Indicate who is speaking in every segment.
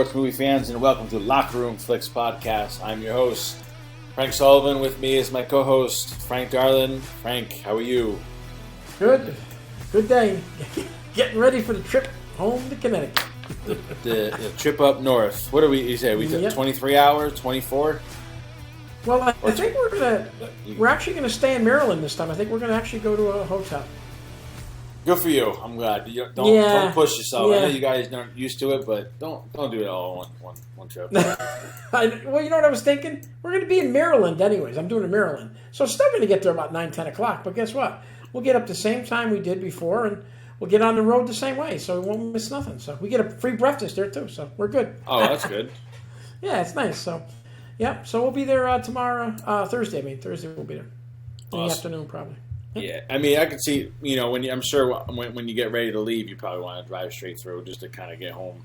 Speaker 1: sports movie fans, and welcome to Locker Room Flicks Podcast. I'm your host, Frank Sullivan. With me is my co-host, Frank Darlin. Frank, how are you?
Speaker 2: Good day. Getting ready for the trip home to Connecticut.
Speaker 1: The trip up north. What do you say? We took 23 hours, 24?
Speaker 2: Well, I think we're actually gonna stay in Maryland this time. I think we're gonna actually go to a hotel.
Speaker 1: Good for you. I'm glad. Don't push yourself. I know you guys aren't used to it, but don't do it all in one trip.
Speaker 2: Well, you know what I was thinking? We're going to be in Maryland anyways. I'm doing it in Maryland. So it's still going to get there about 9, 10 o'clock. But guess what? We'll get up the same time we did before, and we'll get on the road the same way. So we won't miss nothing. So we get a free breakfast there, too. So we're good.
Speaker 1: Oh, that's good.
Speaker 2: Yeah, it's nice. So, yeah. So we'll be there tomorrow. Thursday we'll be there. In the afternoon, probably.
Speaker 1: Yeah, I mean, I could see, I'm sure when you get ready to leave, you probably want to drive straight through just to kind of get home.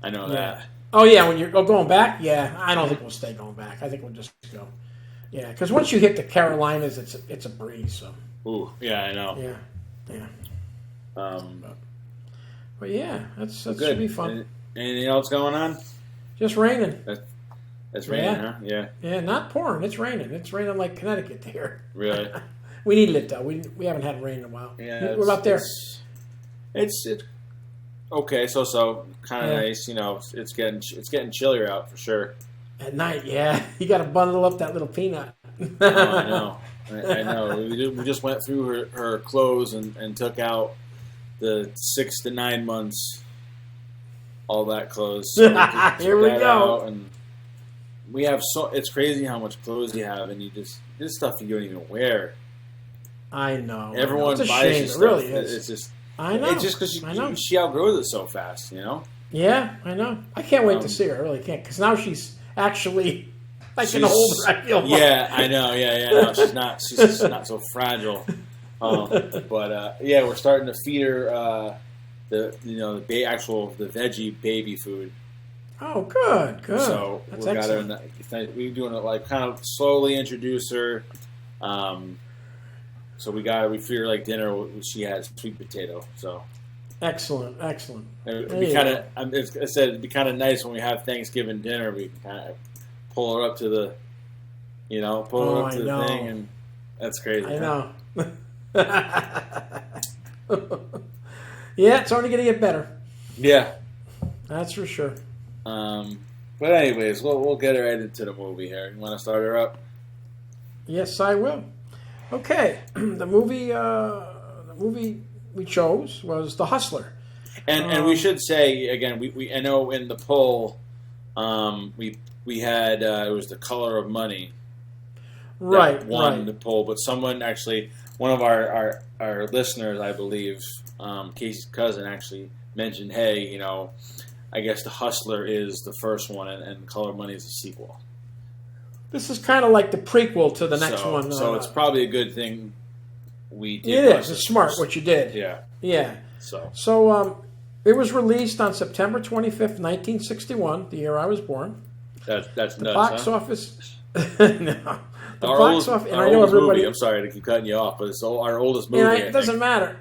Speaker 1: I know that.
Speaker 2: Oh, yeah, when you're going back? Yeah, I don't think we'll stay going back. I think we'll just go. Yeah, because once you hit the Carolinas, it's a breeze. So.
Speaker 1: Ooh, yeah, I know.
Speaker 2: Yeah. But yeah, that should be fun.
Speaker 1: Anything else going on?
Speaker 2: Just raining.
Speaker 1: It's raining, huh? Yeah.
Speaker 2: Yeah, not pouring. It's raining. It's raining like Connecticut here.
Speaker 1: Really?
Speaker 2: We needed it though. We haven't had rain in a while.
Speaker 1: Yeah,
Speaker 2: what about there?
Speaker 1: It's okay. So kind of nice. It's getting chillier out for sure.
Speaker 2: At night, yeah, you got to bundle up that little peanut.
Speaker 1: Oh, I know. I know. We just went through her clothes and took out the 6 to 9 months, all that clothes. So
Speaker 2: Here we go.
Speaker 1: And we have it's crazy how much clothes you have, and this stuff you don't even wear.
Speaker 2: I know.
Speaker 1: Everyone
Speaker 2: buys
Speaker 1: this stuff.
Speaker 2: It really is.
Speaker 1: It's just.
Speaker 2: I know.
Speaker 1: It's just because she outgrows it so fast,
Speaker 2: Yeah, I know. I can't wait to see her. I really can't, because now she's actually an older. I feel like.
Speaker 1: Yeah, I know. Yeah. No, she's not. She's just not so fragile. But we're starting to feed her the veggie baby food.
Speaker 2: Oh, good.
Speaker 1: So
Speaker 2: That's
Speaker 1: we got her.
Speaker 2: excellent.
Speaker 1: We're doing it like kind of slowly introduce her. So we feed her like dinner. She has sweet potato. So
Speaker 2: excellent.
Speaker 1: It'd be kind of. I said it'd be kind of nice when we have Thanksgiving dinner. We can kind of pull her up to the, the thing, and that's crazy.
Speaker 2: I know. Yeah, it's only going to get better.
Speaker 1: Yeah,
Speaker 2: that's for sure.
Speaker 1: But anyways, we'll get her right into the movie here. You want to start her up?
Speaker 2: Yes, I will. Okay, the movie we chose was The Hustler,
Speaker 1: and we should say again, we I know in the poll, we had it was The Color of Money,
Speaker 2: right?
Speaker 1: Won the poll, but someone actually, one of our listeners, I believe, Casey's cousin, actually mentioned, hey, I guess The Hustler is the first one, and Color of Money is a sequel.
Speaker 2: This is kind of like the prequel to the next one.
Speaker 1: So it's probably a good thing we did.
Speaker 2: It is. It's smart what you did.
Speaker 1: Yeah.
Speaker 2: So it was released on September 25th, 1961, the year I was born.
Speaker 1: That's
Speaker 2: the
Speaker 1: nuts,
Speaker 2: box
Speaker 1: huh?
Speaker 2: office. No. The box office. And I know everybody.
Speaker 1: Movie. I'm sorry to keep cutting you off, but it's our oldest movie.
Speaker 2: And it doesn't matter.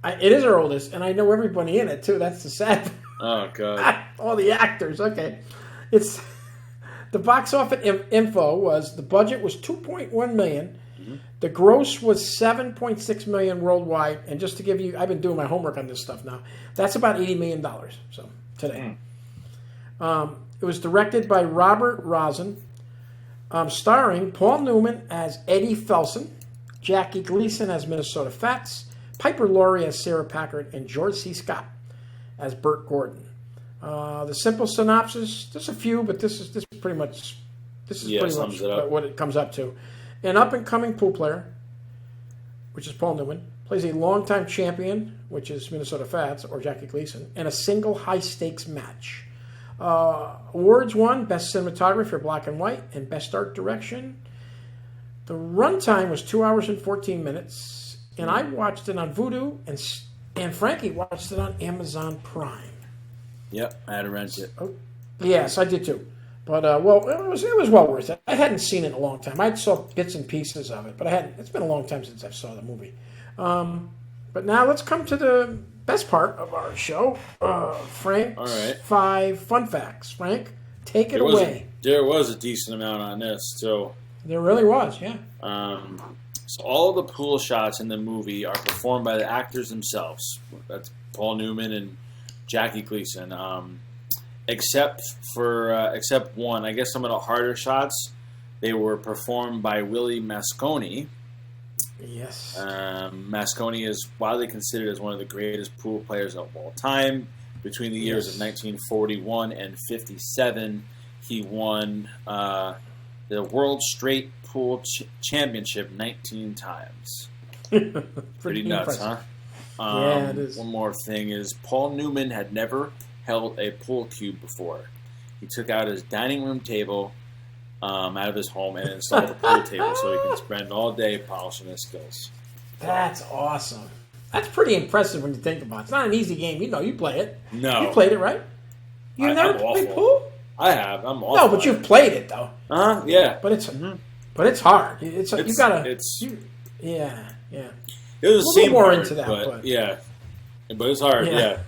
Speaker 2: It is our oldest, and I know everybody in it too. That's the sad.
Speaker 1: Oh God.
Speaker 2: All the actors. Okay, it's. The box office info was the budget was $2.1 million. Mm-hmm. The gross was $7.6 million worldwide. And just to give you, I've been doing my homework on this stuff now. That's about $80 million. So today, it was directed by Robert Rosen, starring Paul Newman as Eddie Felson, Jackie Gleason as Minnesota Fats, Piper Laurie as Sarah Packard, and George C. Scott as Burt Gordon. The simple synopsis, there's a few, but this is pretty much what it comes up to. An up-and-coming pool player, which is Paul Newman, plays a longtime champion, which is Minnesota Fats, or Jackie Gleason, in a single high-stakes match. Awards won, Best Cinematography for Black and White, and Best Art Direction. The runtime was 2 hours and 14 minutes, and I watched it on Vudu, and Frankie watched it on Amazon Prime.
Speaker 1: Yep, I had to rent it.
Speaker 2: Oh, yes, I did too. But it was well worth it. I hadn't seen it in a long time. I saw bits and pieces of it, but I hadn't. It's been a long time since I saw the movie. But now let's come to best part of our show, Frank's
Speaker 1: All right.
Speaker 2: 5 fun facts. Frank, take it
Speaker 1: There was
Speaker 2: away.
Speaker 1: there was a decent amount on this, so.
Speaker 2: There really was, yeah.
Speaker 1: So all the pool shots in the movie are performed by the actors themselves. That's Paul Newman and Jackie Gleason. Except one. I guess some of the harder shots, they were performed by Willie Mosconi.
Speaker 2: Yes.
Speaker 1: Mosconi is widely considered as one of the greatest pool players of all time. Between the years of 1941 and 57, he won the World Straight Pool Championship 19 times. Pretty nuts,
Speaker 2: impressive.
Speaker 1: huh?
Speaker 2: Yeah, it is.
Speaker 1: One more thing is Paul Newman had never held a pool cue before. He took out his dining room table out of his home and installed a pool table so he can spend all day polishing his skills.
Speaker 2: That's awesome. That's pretty impressive when you think about it. It's not an easy game. You play it.
Speaker 1: No.
Speaker 2: You played it, right? You've never
Speaker 1: I'm
Speaker 2: played
Speaker 1: awful.
Speaker 2: pool?
Speaker 1: I have. I'm awful.
Speaker 2: No, but you've played it, though.
Speaker 1: Yeah.
Speaker 2: But it's hard. It's you gotta.
Speaker 1: It's
Speaker 2: Yeah.
Speaker 1: it was
Speaker 2: We'll
Speaker 1: the same
Speaker 2: go more
Speaker 1: hard,
Speaker 2: into that, but-
Speaker 1: yeah. But it's hard.
Speaker 2: Yeah.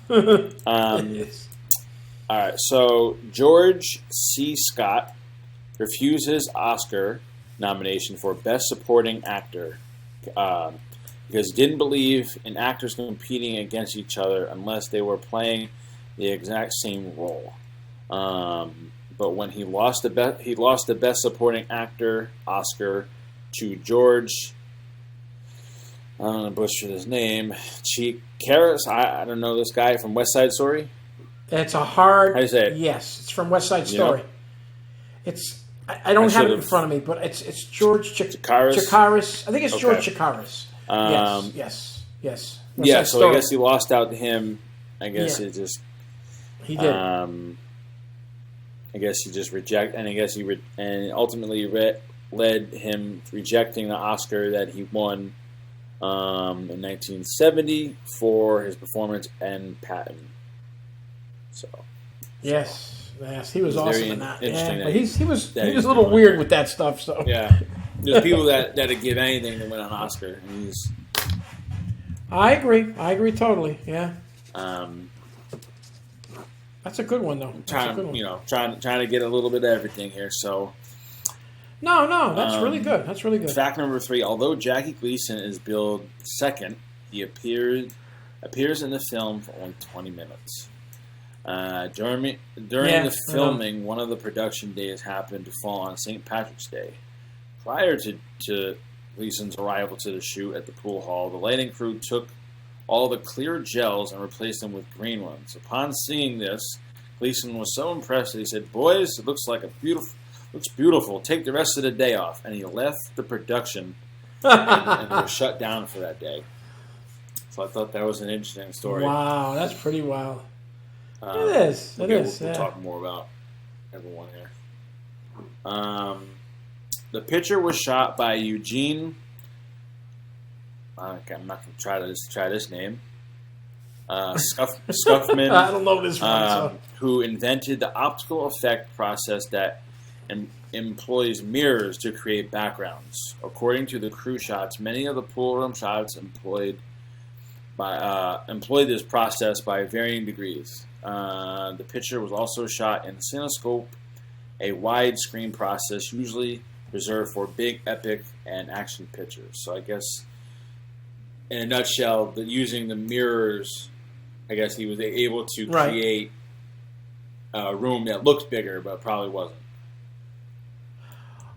Speaker 1: Yeah.
Speaker 2: It is.
Speaker 1: All right, so George C. Scott refused his Oscar nomination for Best Supporting Actor because he didn't believe in actors competing against each other unless they were playing the exact same role. But when he lost the Best Supporting Actor Oscar to George, I'm going to butcher his name, Chikaris. I don't know this guy from West Side Story.
Speaker 2: It's a hard.
Speaker 1: How do you say it?
Speaker 2: Yes, it's from West Side
Speaker 1: You know?
Speaker 2: Story. It's. I don't have it in front of me, but it's George
Speaker 1: Chikaris?
Speaker 2: Chikaris. I think it's
Speaker 1: Okay.
Speaker 2: George Chikaris. Yes. West
Speaker 1: Yeah,
Speaker 2: Side
Speaker 1: so
Speaker 2: Story.
Speaker 1: I guess he lost out to him. I guess
Speaker 2: Yeah.
Speaker 1: it just.
Speaker 2: He did.
Speaker 1: I guess he just rejected, and I guess and ultimately led him rejecting the Oscar that he won in 1970 for his performance in Patton. So.
Speaker 2: Yes, he was
Speaker 1: It's
Speaker 2: awesome
Speaker 1: very
Speaker 2: in that.
Speaker 1: interesting
Speaker 2: Yeah,
Speaker 1: that
Speaker 2: but he was
Speaker 1: that
Speaker 2: a
Speaker 1: he's
Speaker 2: little
Speaker 1: doing
Speaker 2: weird
Speaker 1: that.
Speaker 2: with that stuff. So
Speaker 1: Yeah, there's people that'd give anything to win an Oscar. And he's.
Speaker 2: I agree totally. Yeah,
Speaker 1: Um,
Speaker 2: that's a good one though. That's a good one.
Speaker 1: trying to get a little bit of everything here. So,
Speaker 2: No, that's really good. That's really good.
Speaker 1: fact number 3: although Jackie Gleason is billed second, he appears in the film for only 20 minutes. During the filming, one of the production days happened to fall on St. Patrick's Day. Prior to Gleason's arrival to the shoot at the pool hall, the lighting crew took all the clear gels and replaced them with green ones. Upon seeing this, Gleason was so impressed that he said, "Boys, it looks beautiful. Take the rest of the day off." And he left the production and they were shut down for that day. So I thought that was an interesting story.
Speaker 2: Wow, that's pretty wild. It is.
Speaker 1: We'll talk more about everyone here. The picture was shot by Eugene. I'm not going to try this name. Scuffman.
Speaker 2: I don't know this one. So.
Speaker 1: Who invented the optical effect process that employs mirrors to create backgrounds. According to the crew shots, many of the pool room shots employed this process by varying degrees. The picture was also shot in Cinescope, a widescreen process usually reserved for big, epic, and action pictures. So I guess, in a nutshell, using the mirrors, I guess he was able to create a room that looked bigger, but probably wasn't.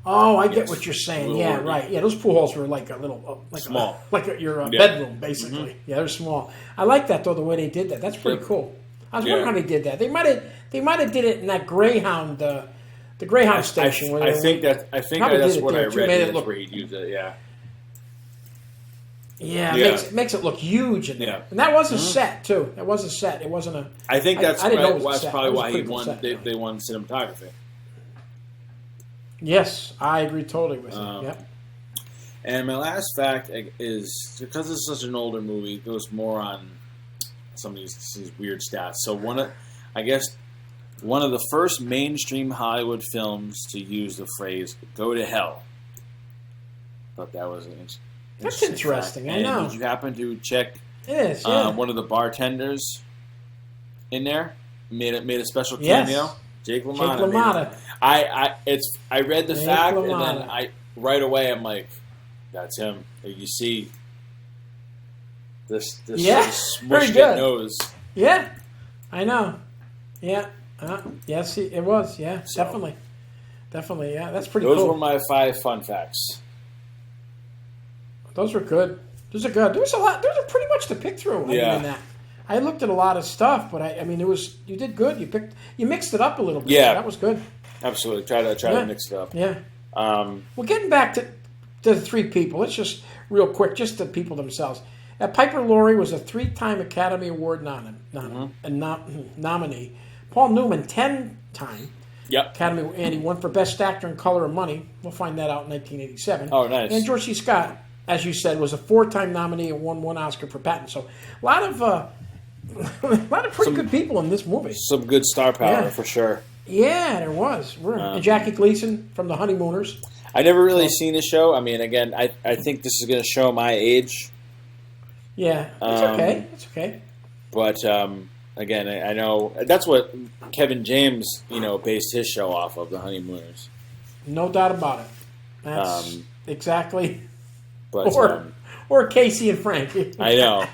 Speaker 2: Oh, I get what you're saying. Yeah, right. Yeah, those pool halls were like a little
Speaker 1: small,
Speaker 2: your bedroom, basically. Mm-hmm. Yeah, they're small. I like that though, the way they did that. That's pretty cool. I was wondering how they did that. They might have did it in that Greyhound, the Greyhound station.
Speaker 1: I think that's what I read. That's where he'd use it. Yeah.
Speaker 2: Yeah, it makes it look huge in there.
Speaker 1: Yeah.
Speaker 2: And that was a set too. That was a set. It wasn't a.
Speaker 1: I think that's probably why he won.
Speaker 2: Set,
Speaker 1: they won cinematography.
Speaker 2: Yes, I agree totally with you. Yep.
Speaker 1: And my last fact is, because this is such an older movie, it goes more on some of these weird stats. So one of the first mainstream Hollywood films to use the phrase "go to hell." Thought that was
Speaker 2: That's interesting. I know.
Speaker 1: Did you happen to check
Speaker 2: It is. Yeah.
Speaker 1: One of the bartenders in there made a special
Speaker 2: Yes.
Speaker 1: cameo. Jake LaMotta.
Speaker 2: Jake LaMotta.
Speaker 1: I read the
Speaker 2: Jake
Speaker 1: fact,
Speaker 2: LaMotta.
Speaker 1: and then right away I'm like, that's him. Like, you see this
Speaker 2: Yeah, very
Speaker 1: smushed
Speaker 2: good.
Speaker 1: nose.
Speaker 2: Yeah, I know. Yeah. Yes, it was. Yeah,
Speaker 1: So-
Speaker 2: definitely. Yeah, that's pretty
Speaker 1: Those
Speaker 2: cool.
Speaker 1: were my 5 fun facts.
Speaker 2: Those were good. Those are good. There was a lot. There was pretty much to pick through.
Speaker 1: Yeah.
Speaker 2: In that. I looked at a lot of stuff, but I mean, you did good. You mixed it up a little bit.
Speaker 1: Yeah.
Speaker 2: That was good.
Speaker 1: Absolutely. Try
Speaker 2: Yeah.
Speaker 1: to mix it up.
Speaker 2: Yeah.
Speaker 1: Um,
Speaker 2: Well, getting back to the 3 people, let's just real quick, just the people themselves. Piper Laurie was a 3-time Academy Award nominee. Paul Newman, 10-time
Speaker 1: yep.
Speaker 2: Academy, and he won for Best Actor in Color and Money. We'll find that out in 1987.
Speaker 1: Oh, nice.
Speaker 2: And George C. Scott, as you said, was a 4-time nominee and won 1 Oscar for Patton. So a lot of pretty good people in this movie.
Speaker 1: Some good star power
Speaker 2: Yeah.
Speaker 1: for sure.
Speaker 2: Yeah, there was. And Jackie Gleason from The Honeymooners.
Speaker 1: I never really seen the show. I mean, again, I think this is going to show my age.
Speaker 2: Yeah, it's okay. It's okay.
Speaker 1: But again, I know that's what Kevin James, based his show off of, The Honeymooners.
Speaker 2: No doubt about it. That's exactly.
Speaker 1: But
Speaker 2: Or Casey and Frank.
Speaker 1: I know.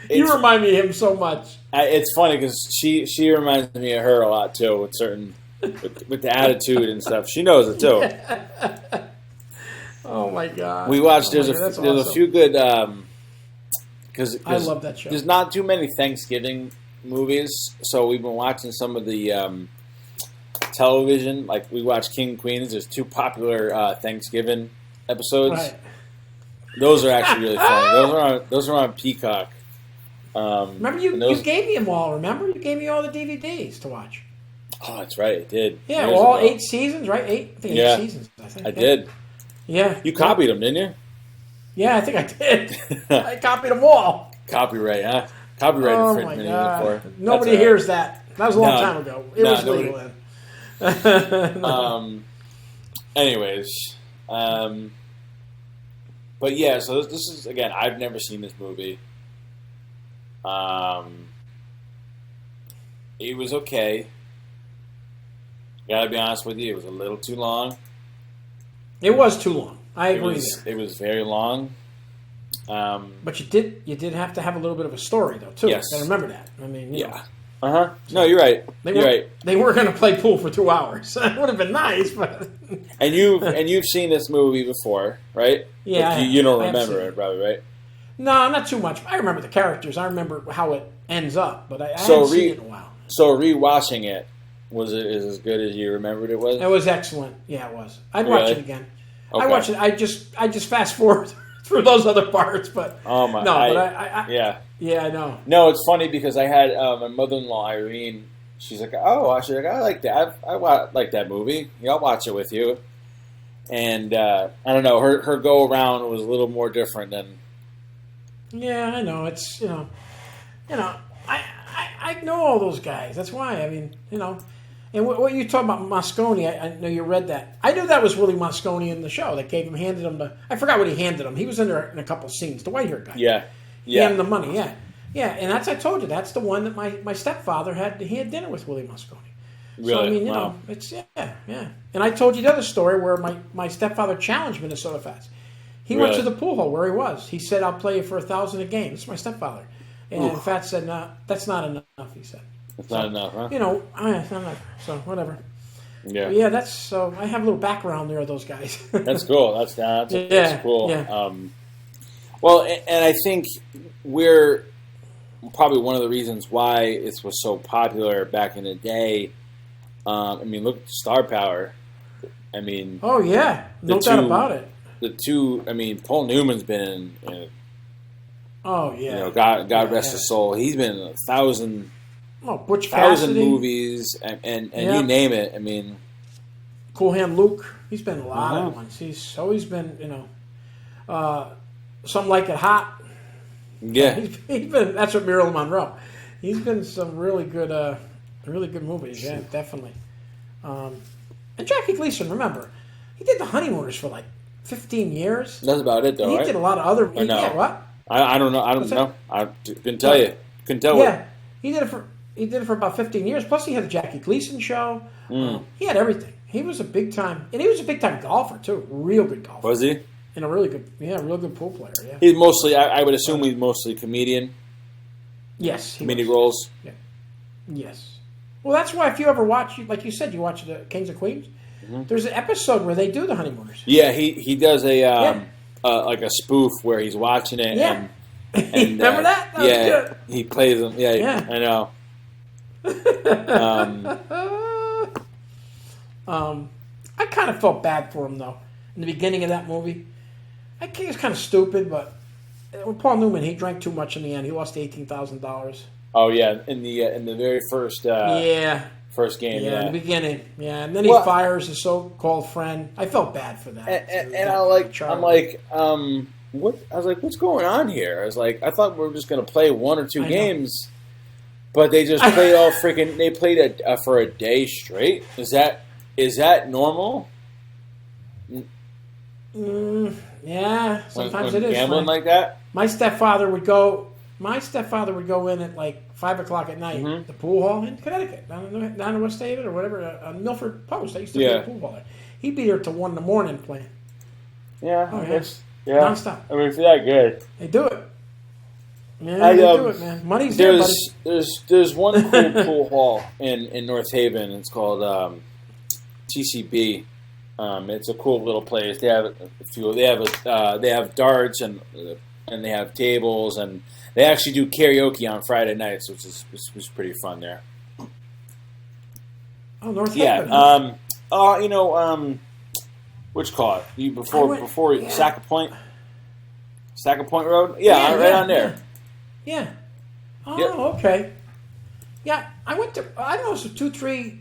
Speaker 2: You remind me of him so much.
Speaker 1: It's funny because she reminds me of her a lot too, with the attitude and stuff. She knows it too.
Speaker 2: Oh my God!
Speaker 1: We watched. There's
Speaker 2: awesome.
Speaker 1: a few good because
Speaker 2: I love that show.
Speaker 1: There's not too many Thanksgiving movies, so we've been watching some of the television. Like we watched King and Queens. There's 2 popular Thanksgiving episodes.
Speaker 2: Right.
Speaker 1: Those are actually really funny. Those are on Peacock.
Speaker 2: Remember you gave me them all. Remember you gave me all the DVDs to watch.
Speaker 1: Oh, that's right. I did.
Speaker 2: Yeah,
Speaker 1: Years
Speaker 2: all
Speaker 1: ago.
Speaker 2: 8 seasons, right? 8
Speaker 1: Yeah.
Speaker 2: seasons. I think.
Speaker 1: I did.
Speaker 2: Yeah.
Speaker 1: You copied them, didn't you?
Speaker 2: Yeah, I think I did. I copied them all.
Speaker 1: Copyright, huh? Copyright
Speaker 2: Oh my
Speaker 1: infringement.
Speaker 2: God!
Speaker 1: For.
Speaker 2: Nobody
Speaker 1: That's
Speaker 2: hears that. That was a long
Speaker 1: No.
Speaker 2: time ago. It
Speaker 1: No,
Speaker 2: was
Speaker 1: nobody-
Speaker 2: legal then.
Speaker 1: Anyways, but yeah. So this is again. I've never seen this movie. It was okay. Gotta be honest with you, it was a little too long.
Speaker 2: It was too long. I
Speaker 1: It
Speaker 2: agree.
Speaker 1: was, it was very long.
Speaker 2: But you did have to have a little bit of a story though too.
Speaker 1: Yes.
Speaker 2: I remember that. I mean, you know,
Speaker 1: Yeah. No, you're right.
Speaker 2: they
Speaker 1: You're
Speaker 2: were
Speaker 1: right.
Speaker 2: they were going to play pool for 2 hours. That would have been nice, but
Speaker 1: And you've seen this movie before, right?
Speaker 2: Yeah,
Speaker 1: But
Speaker 2: I
Speaker 1: you don't
Speaker 2: have
Speaker 1: remember
Speaker 2: seen
Speaker 1: it, probably, right?
Speaker 2: no, not too much. I remember the characters. I remember how it ends up, but I
Speaker 1: So
Speaker 2: haven't seen it in a while.
Speaker 1: So rewatching it, was it as good as you remembered it was?
Speaker 2: It was excellent. Yeah, it was. I'd watch
Speaker 1: Really?
Speaker 2: it again.
Speaker 1: Okay.
Speaker 2: I watch it. I just fast forward through those other parts, but
Speaker 1: Oh my!
Speaker 2: no, but I
Speaker 1: yeah.
Speaker 2: I know.
Speaker 1: No, it's funny because I had my mother-in-law Irene. She's like, "Oh, she's like, I like that. I like that movie. Yeah, I'll watch it with you." And I don't know. Her go around was a little more different than.
Speaker 2: Yeah, I know. It's I know all those guys. That's why. I mean, and what you talk about Moscone, I know you read that. I knew that was Willie Moscone in the show. That handed him I forgot what he handed him. He was in there in a couple scenes. The white haired guy.
Speaker 1: Yeah.
Speaker 2: He handed him the money. Yeah, yeah. And that's I told you. That's the one that my stepfather had. He had dinner with Willie Moscone.
Speaker 1: Really?
Speaker 2: So I mean,
Speaker 1: Wow.
Speaker 2: it's yeah. And I told you the other story where my stepfather challenged Minnesota Fats. He went
Speaker 1: Really?
Speaker 2: to the pool hall where he was. He said, "I'll play you for $1,000 a game." It's my stepfather. And Fats said, "No, that's not enough." He said,
Speaker 1: It's not enough, huh?
Speaker 2: I'm not, so whatever.
Speaker 1: Yeah.
Speaker 2: But yeah, that's so. I have a little background there of those guys.
Speaker 1: That's cool. That's
Speaker 2: Yeah,
Speaker 1: cool.
Speaker 2: yeah.
Speaker 1: Well, and I think we're probably one of the reasons why it was so popular back in the day. I mean, look at star power. I mean,
Speaker 2: Oh yeah, no
Speaker 1: The
Speaker 2: doubt
Speaker 1: two-
Speaker 2: about it.
Speaker 1: the two. I mean, Paul Newman's been in
Speaker 2: Oh yeah.
Speaker 1: God
Speaker 2: Yeah,
Speaker 1: rest
Speaker 2: yeah.
Speaker 1: his soul. He's been in 1,000
Speaker 2: Butch
Speaker 1: thousand
Speaker 2: Cassidy,
Speaker 1: movies, and
Speaker 2: Yeah.
Speaker 1: you name it. I mean,
Speaker 2: Cool Hand Luke. He's been in a lot
Speaker 1: Uh-huh.
Speaker 2: of ones. He's always been, Some Like It Hot.
Speaker 1: yeah,
Speaker 2: He's been. That's what Marilyn Monroe. He's been some really good movies. Yeah, definitely. And Jackie Gleason, remember, he did The Honeymooners for like 15 years.
Speaker 1: that's about it, though.
Speaker 2: He
Speaker 1: Right?
Speaker 2: did a lot of other.
Speaker 1: Or no?
Speaker 2: Yeah, what?
Speaker 1: I don't know. I don't know. I couldn't tell you. Couldn't tell.
Speaker 2: Yeah, he did it for about 15 years. Plus, he had the Jackie Gleason show. He had everything. He was a big time, and he was a big time golfer too. Real good golfer.
Speaker 1: Was he?
Speaker 2: And a really good, real good pool player. Yeah.
Speaker 1: He's mostly. I would assume he's mostly comedian.
Speaker 2: Yes.
Speaker 1: Comedic roles.
Speaker 2: Yeah. Yes. Well, that's why if you ever watch, like you said, you watch the Kings and Queens. There's an episode where they do the honeymooners.
Speaker 1: Yeah, he does a like a spoof where he's watching it.
Speaker 2: Yeah.
Speaker 1: And
Speaker 2: Remember that? That was good.
Speaker 1: He plays them. Yeah,
Speaker 2: Yeah.
Speaker 1: I know.
Speaker 2: I kind of felt bad for him though in the beginning of that movie. I think it's kind of stupid, but with Paul Newman, he drank too much in the end. He lost $18,000.
Speaker 1: Oh yeah, in the very first first game. Yeah,
Speaker 2: in the beginning. Yeah, and then he fires his so-called friend. I felt bad for that.
Speaker 1: And I'm what? I was like, what's going on here? I was like, I thought we were just going to play one or two games, but they just played all freaking. They played it for a day straight. Is that normal?
Speaker 2: Yeah, sometimes
Speaker 1: when
Speaker 2: it is.
Speaker 1: Gambling like that.
Speaker 2: My stepfather would go in at like 5 o'clock at night. The pool hall in Connecticut, down in West Haven or whatever, on Milford Post. I used to be a pool hall there. He'd be there till 1 a.m. playing.
Speaker 1: Yeah,
Speaker 2: oh,
Speaker 1: I guess.
Speaker 2: Yeah, nonstop.
Speaker 1: I mean, if you're that good,
Speaker 2: they do it. Yeah, they do it, man. Money's there, buddy.
Speaker 1: There's one cool pool hall in North Haven. It's called TCB. It's a cool little place. They have a few. They have darts and they have tables, and they actually do karaoke on Friday nights, which is pretty fun there.
Speaker 2: Oh, North Haven. Yeah.
Speaker 1: Which call it? Before Saca Point Road? Yeah, right on there.
Speaker 2: Yeah. Oh, okay. Yeah, I went to, I don't know, so 2-3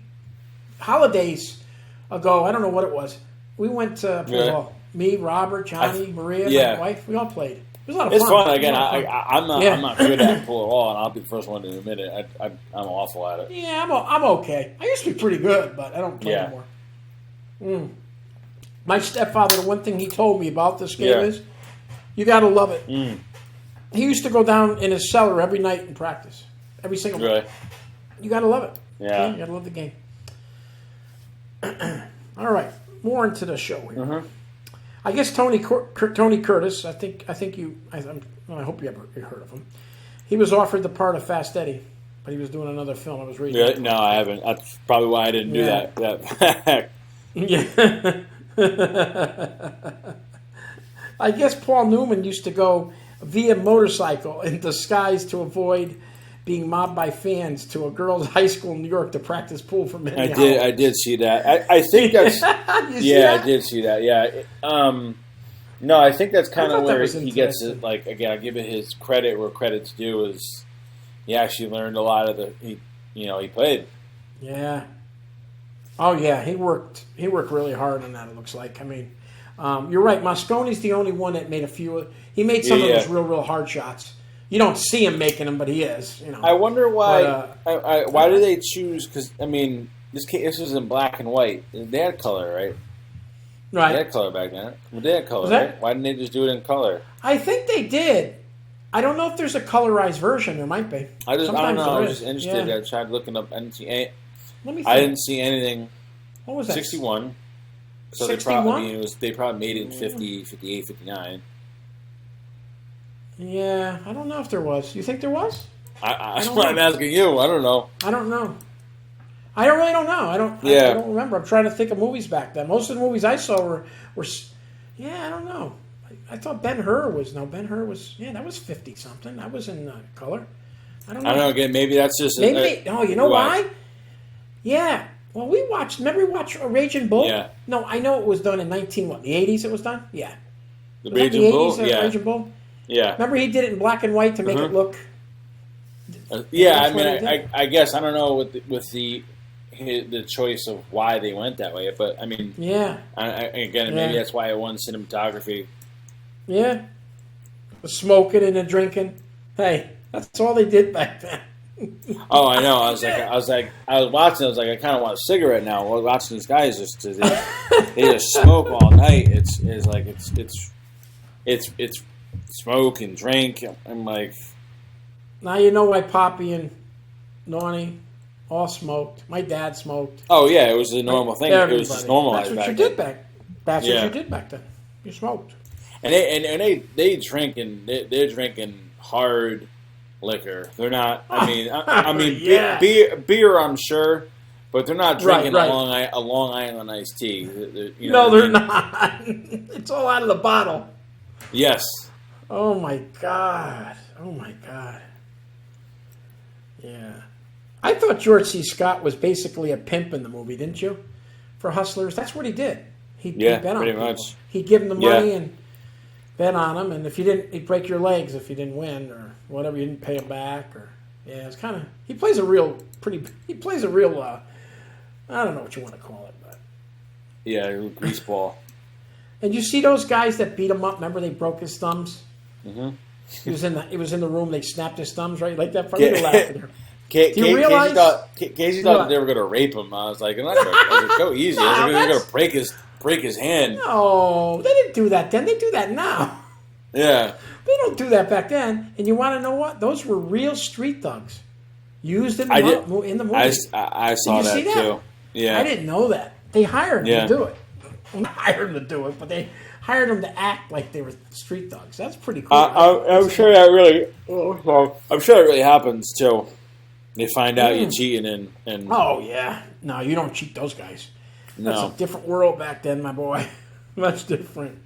Speaker 2: holidays ago. I don't know what it was. We went to pool hall. Me, Robert, Johnny, Maria, my wife. We all played. It was a lot of fun.
Speaker 1: It's fun. Again, I'm not good at pool at all, and I'll be the first one to admit it. I'm awful at it.
Speaker 2: Yeah, I'm okay. I used to be pretty good, but I don't play anymore. My stepfather, the one thing he told me about this game is, you got to love it. He used to go down in his cellar every night and practice. Every single night. You got to love it.
Speaker 1: Yeah.
Speaker 2: You got to love the game. All right. More into the show here. I guess Tony Curtis, I hope you ever heard of him. He was offered the part of Fast Eddie, but he was doing another film. I was reading.
Speaker 1: Yeah, no, I haven't. That's probably why I didn't do that.
Speaker 2: Yeah. I guess Paul Newman used to go via motorcycle in disguise to avoid being mobbed by fans to a girls' high school in New York to practice pool for many hours.
Speaker 1: I did see that. I think that's I did see that. Yeah. No, I think that's kind of where he gets it. Like, again, I'll give it his credit where credit's due. Is he actually learned a lot of he played.
Speaker 2: Yeah. Oh yeah, he worked really hard on that. It looks like. I mean, you're right. Mosconi's the only one that made a few. He made some of those real hard shots. You don't see him making them, but he is.
Speaker 1: I wonder why. Why do they choose? Because I mean, this was in black and white. They had color, right?
Speaker 2: Right.
Speaker 1: They had color back then. They had color, right? Why didn't they just do it in color?
Speaker 2: I think they did. I don't know if there's a colorized version. There might be.
Speaker 1: I don't know. I was just interested. I tried looking up. I didn't see any. I didn't see anything.
Speaker 2: What was that?
Speaker 1: 61. So
Speaker 2: 61?
Speaker 1: They probably made it in 50, 58, 59.
Speaker 2: Yeah, I don't know if there was. You think there was?
Speaker 1: That's why I'm asking you. I don't know.
Speaker 2: I don't know. I really don't know. I don't remember. I'm trying to think of movies back then. Most of the movies I saw were I don't know. I thought Ben-Hur was that was 50 something. That was in color. I don't know.
Speaker 1: Again, maybe that's just
Speaker 2: you know why? Yeah. Well, we watched Raging Bull?
Speaker 1: Yeah.
Speaker 2: No, I know it was done in the 80s it was done? Yeah.
Speaker 1: The Raging Bull?
Speaker 2: Raging Bull?
Speaker 1: Yeah.
Speaker 2: Remember he did it in black and white to make it look...
Speaker 1: I mean, I guess, I don't know with the choice of why they went that way, but I mean...
Speaker 2: Yeah.
Speaker 1: Maybe that's why it won cinematography.
Speaker 2: Yeah. The smoking and the drinking. Hey, that's all they did back then.
Speaker 1: Oh, I know. I was watching. I was like, I kind of want a cigarette now. We're watching these guys they just smoke all night. It's smoke and drink. I'm like,
Speaker 2: Now you know why Poppy and Nani all smoked. My dad smoked.
Speaker 1: oh yeah, it was a normal thing. It was just normalized
Speaker 2: That's what
Speaker 1: back
Speaker 2: you
Speaker 1: then.
Speaker 2: did back. That's
Speaker 1: Yeah.
Speaker 2: what you did back then. You smoked.
Speaker 1: And they drink and they're drinking hard liquor. They're not. I mean,
Speaker 2: Yeah.
Speaker 1: beer. I'm sure, but they're not drinking
Speaker 2: Right.
Speaker 1: a Long Island iced tea. You
Speaker 2: No,
Speaker 1: know what I
Speaker 2: they're
Speaker 1: mean?
Speaker 2: not. It's all out of the bottle.
Speaker 1: Yes.
Speaker 2: Oh my god. Oh my god. Yeah. I thought George C. Scott was basically a pimp in the movie, didn't you? For Hustlers, that's what he did. He bet on
Speaker 1: pretty
Speaker 2: people.
Speaker 1: much.
Speaker 2: He'd give them the
Speaker 1: Yeah.
Speaker 2: money and bet on them, and if you didn't, he'd break your legs if you didn't win or whatever. You didn't pay him back, or yeah, it's kind of. He plays a real He plays a real. I don't know what you want to call it, but.
Speaker 1: Yeah, greaseball.
Speaker 2: And you see those guys that beat him up? Remember they broke his thumbs.
Speaker 1: Mm-hmm.
Speaker 2: He was in the room. They snapped his thumbs, right? Like that. Funny to laugh at her.
Speaker 1: Casey
Speaker 2: Do you realize?
Speaker 1: Casey thought they were going to rape him. I was like, I'm not gonna, I was like, go easy. I was like, they're going to break his hand.
Speaker 2: No, they didn't do that then. They do that now.
Speaker 1: Yeah.
Speaker 2: They don't do that back then. And you want to know what? Those were real street thugs used in the, in the movie.
Speaker 1: I saw
Speaker 2: Did you see that?
Speaker 1: too. Yeah.
Speaker 2: I didn't know that. They hired them
Speaker 1: Yeah.
Speaker 2: to do it. Well, not hired them to do it, but they hired them to act like they were street thugs. That's pretty cool.
Speaker 1: I'm sure that really. I'm sure that really happens too. They find out you're cheating and.
Speaker 2: Oh yeah, no, you don't cheat those guys. That's
Speaker 1: No.
Speaker 2: a different world back then, my boy. Much different.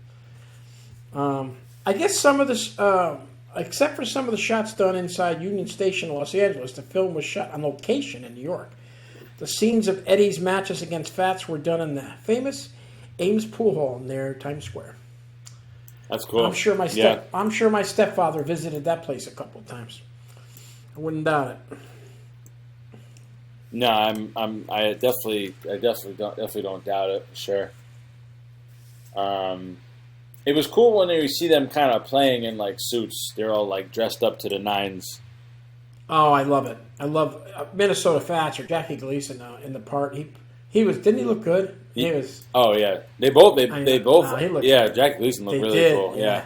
Speaker 2: I guess some of this, except for some of the shots done inside Union Station, Los Angeles, the film was shot on location in New York. The scenes of Eddie's matches against Fats were done in the famous Ames Pool Hall near Times Square.
Speaker 1: That's cool.
Speaker 2: I'm sure my stepfather visited that place a couple of times. I wouldn't doubt it.
Speaker 1: No, I definitely don't doubt it. Sure. It was cool when you see them kind of playing in like suits. They're all like dressed up to the nines.
Speaker 2: Oh, I love it. I love Minnesota Fats or Jackie Gleason in the part. He was. Didn't he look good? He was.
Speaker 1: Oh yeah, they both.
Speaker 2: He looked
Speaker 1: Yeah,
Speaker 2: good.
Speaker 1: Jack Gleason looked
Speaker 2: They
Speaker 1: really
Speaker 2: did,
Speaker 1: cool. Yeah.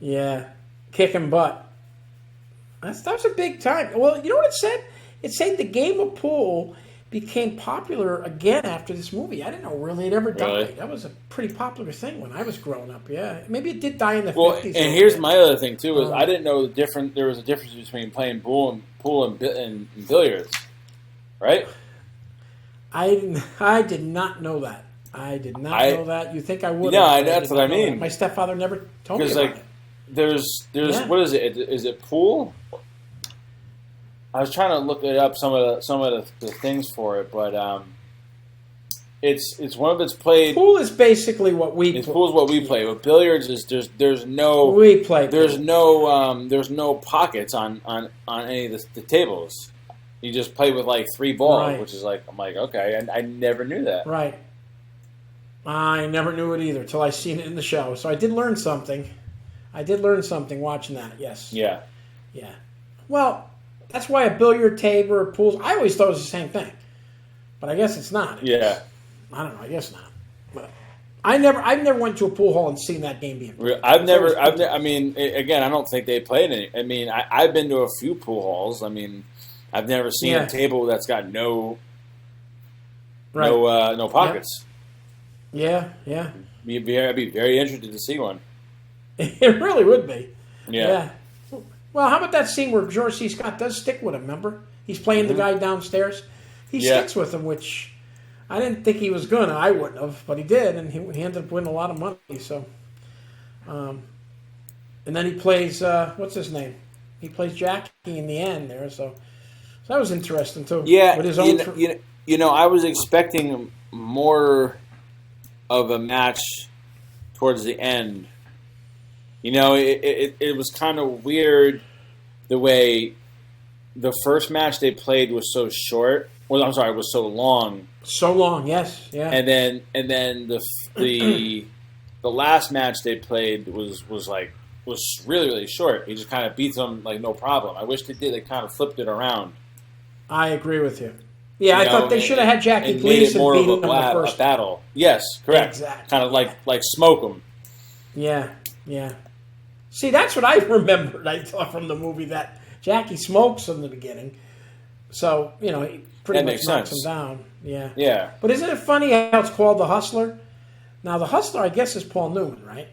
Speaker 2: Yeah, kicking butt. That was a big time. Well, you know what it said? It said the game of pool became popular again after this movie. I didn't know really it ever died.
Speaker 1: Really?
Speaker 2: That was a pretty popular thing when I was growing up. Yeah, maybe it did die in the 50s.
Speaker 1: Well,
Speaker 2: a
Speaker 1: and
Speaker 2: little
Speaker 1: here's
Speaker 2: bit.
Speaker 1: my other thing too is I didn't know there was a difference between playing pool and billiards, right?
Speaker 2: I did not know that. I did not know that. You think I would?
Speaker 1: Yeah, that's what I mean.
Speaker 2: My stepfather never told me
Speaker 1: Because
Speaker 2: about
Speaker 1: like
Speaker 2: it.
Speaker 1: there's
Speaker 2: Yeah.
Speaker 1: what is it? Is it pool? I was trying to look it up some of the things for it, but it's one of it's played.
Speaker 2: Pool is basically what we
Speaker 1: It's pool is what we play, but billiards is there's no
Speaker 2: we play.
Speaker 1: there's
Speaker 2: pool.
Speaker 1: no pockets on any of the tables. You just play with like 3 balls,
Speaker 2: Right.
Speaker 1: which is like I'm like okay, and I never knew that.
Speaker 2: Right. I never knew it either till I seen it in the show. So I did learn something. Watching that. Yes.
Speaker 1: Yeah,
Speaker 2: Yeah. Well, that's why a billiard table or pool. I always thought it was the same thing, but I guess it's not.
Speaker 1: yeah.
Speaker 2: I don't know. I guess not. But I never went to a pool hall and seen that game being played.
Speaker 1: I mean, again, I don't think they played any. I mean, I've been to a few pool halls. I mean, I've never seen
Speaker 2: Yeah.
Speaker 1: a table that's got no
Speaker 2: Right.
Speaker 1: no pockets.
Speaker 2: Yeah.
Speaker 1: I'd be very interested to see one.
Speaker 2: It really would be.
Speaker 1: Yeah.
Speaker 2: Well, how about that scene where George C. Scott does stick with him? Remember, he's playing the guy downstairs. He
Speaker 1: Yeah.
Speaker 2: sticks with him, which I didn't think he was gonna. I wouldn't have, but he did, and he ended up winning a lot of money. So, and then he plays what's his name? He plays Jackie in the end there. So that was interesting too.
Speaker 1: Yeah,
Speaker 2: with his own.
Speaker 1: I was expecting more of a match towards the end. You know, it was kind of weird the way the first match they played was so short. Well, I'm sorry, it was so long.
Speaker 2: So long, yes, yeah.
Speaker 1: And then the last match they played was really short. He just kind of beats them like no problem. I wish they kind of flipped it around.
Speaker 2: I agree with you. Yeah, I
Speaker 1: know,
Speaker 2: thought they should have had Jackie
Speaker 1: and made it
Speaker 2: Gleason
Speaker 1: more
Speaker 2: beat
Speaker 1: of
Speaker 2: him in the
Speaker 1: a
Speaker 2: first.
Speaker 1: battle. Yes, correct.
Speaker 2: Exactly.
Speaker 1: Kind of like smoke them.
Speaker 2: Yeah. See, that's what I remembered. I thought from the movie that Jackie smokes in the beginning, so he pretty
Speaker 1: That
Speaker 2: much
Speaker 1: makes
Speaker 2: knocks
Speaker 1: sense.
Speaker 2: him down. Yeah.
Speaker 1: Yeah.
Speaker 2: But isn't it funny how it's called The Hustler? Now, The Hustler, I guess, is Paul Newman, right?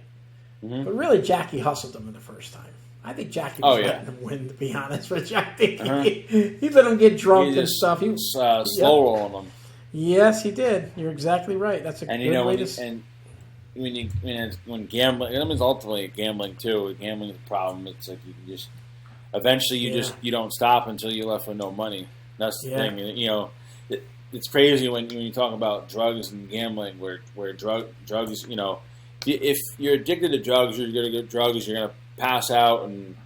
Speaker 1: Mm-hmm.
Speaker 2: But really, Jackie hustled him in the first time. I think Jackie was letting him win, to be honest with you. I think he let him get drunk and stuff. He was
Speaker 1: slow rolling them.
Speaker 2: Yes, he did. You're exactly right. That's a good way to...
Speaker 1: When gambling, I mean, it's ultimately gambling too. Gambling is a problem. It's like you can just eventually you don't stop until you're left with no money. That's the thing. It's crazy when you talk about drugs and gambling, where drugs. If you're addicted to drugs, you're gonna get drugs. You're gonna pass out and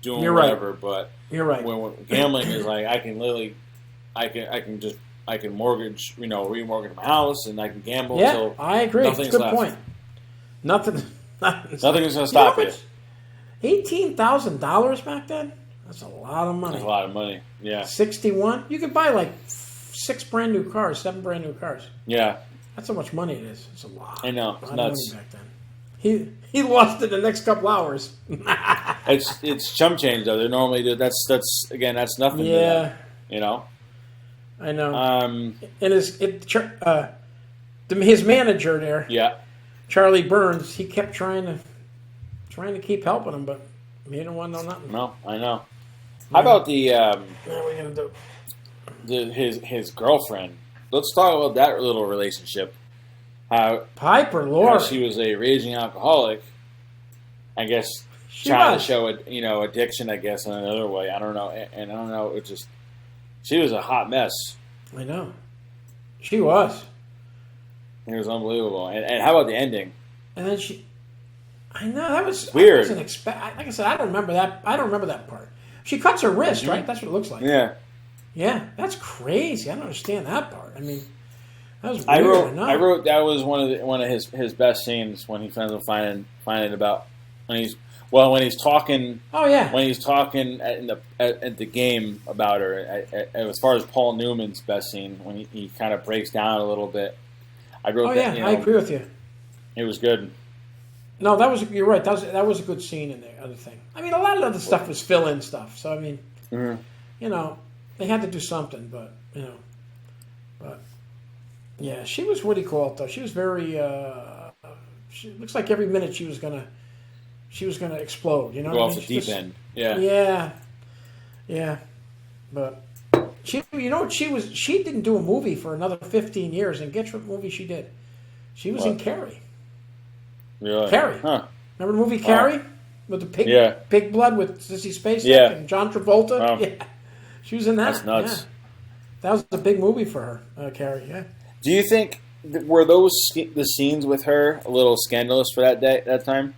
Speaker 1: doing whatever. Right. But
Speaker 2: you're right.
Speaker 1: When gambling is like, I can mortgage, remortgage my house, and I can gamble.
Speaker 2: Yeah,
Speaker 1: till
Speaker 2: I agree. It's a good point. Nothing is going
Speaker 1: to stop you.
Speaker 2: $18,000 back then? That's a lot of money.
Speaker 1: That's a lot of money. Yeah.
Speaker 2: 61? You could buy like 6 brand new cars, 7 brand new cars.
Speaker 1: Yeah.
Speaker 2: That's how much money it is. It's a lot.
Speaker 1: I know. It's nuts.
Speaker 2: Back then. He lost it in the next couple hours.
Speaker 1: It's chump change though. They normally do. That's nothing.
Speaker 2: Yeah.
Speaker 1: To them,
Speaker 2: I know. And his manager there.
Speaker 1: Yeah.
Speaker 2: Charlie Burns, he kept trying to keep helping him, but he didn't want to know nothing.
Speaker 1: No, I know. How about the
Speaker 2: what are we gonna do?
Speaker 1: his girlfriend? Let's talk about that little relationship. How
Speaker 2: Piper Laurie?
Speaker 1: She was a raging alcoholic. I guess to show addiction. I guess in another way. I don't know. And I don't know. It just she was a hot mess.
Speaker 2: I know. She was.
Speaker 1: It was unbelievable. And how about the ending?
Speaker 2: And then I know that was
Speaker 1: weird.
Speaker 2: Like I said, I don't remember that. I don't remember that part. She cuts her wrist, right? That's what it looks like.
Speaker 1: Yeah.
Speaker 2: Yeah, that's crazy. I don't understand that part. I mean, that was weird.
Speaker 1: I wrote that was one of his best scenes when he finally finding about when he's talking.
Speaker 2: Oh yeah.
Speaker 1: When he's talking at the game about her. As far as Paul Newman's best scene, when he kind of breaks down a little bit. I wrote that.
Speaker 2: I agree with you.
Speaker 1: It was good.
Speaker 2: No, you're right. That was a good scene in there. Other thing. I mean, a lot of other stuff was fill-in stuff. So I mean, they had to do something, but yeah, she was what do you call it though? She was very. She looks like every minute she was gonna explode. You know,
Speaker 1: go off the deep end. Yeah.
Speaker 2: Yeah. Yeah, but. She didn't do a movie for another 15 years, and guess what movie she did? She was in Carrie.
Speaker 1: Really?
Speaker 2: Carrie.
Speaker 1: Huh.
Speaker 2: Remember the movie Carrie? With the pig blood with Sissy Spacek and John Travolta?
Speaker 1: Wow.
Speaker 2: Yeah. She was in that.
Speaker 1: That's nuts.
Speaker 2: Yeah. That was a big movie for her, Carrie, yeah.
Speaker 1: Do you think, were the scenes with her a little scandalous for that time?